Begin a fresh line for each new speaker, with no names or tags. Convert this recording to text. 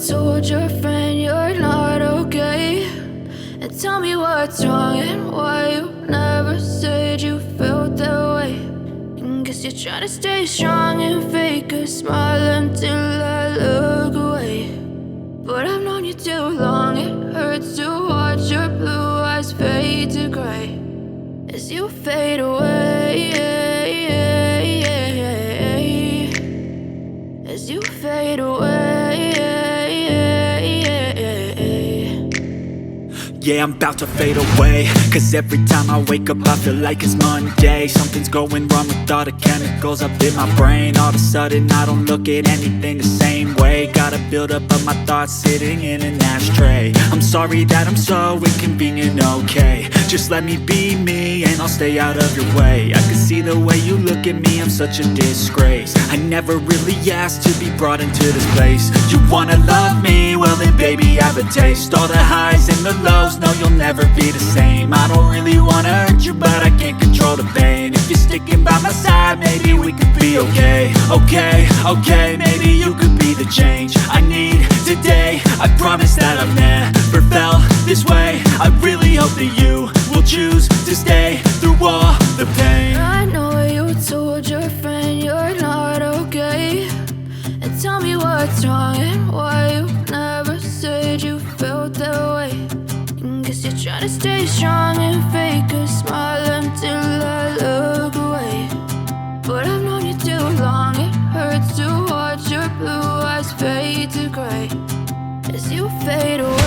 told your friend you're not okay, and tell me what's wrong and why you never said you felt that way. And guess you're trying to stay strong and fake a smile until I look away. But I've known you too long, it hurts to watch your blue eyes fade to gray as you fade away, as you fade away.
Yeah, I'm about to fade away, cause every time I wake up I feel like it's Monday. Something's going wrong with all the chemicals up in my brain. All of a sudden I don't look at anything the same way. Got a buildup of my thoughts sitting in an ashtray. I'm sorry that I'm so inconvenient, okay. Just let me be me and I'll stay out of your way. I can see the way you look at me, I'm such a disgrace. I never really asked to be brought into this place. You wanna love me? Well then baby have a taste. All the highs and the lows, no you'll never be the same. I don't really wanna hurt you but I can't control the pain. If you're sticking by my side maybe we could be okay. Okay, maybe you could be the change I need today. I promise that I've never felt this way. I really hope that you will choose to stay through all the pain.
I know you told your friend you're not okay, and tell me what's wrong and why you never said you felt that way. And guess you're trying to stay strong and fake a smile until I look away. But I've known you too long, it hurts to watch your blue eyes fade to gray as you fade away.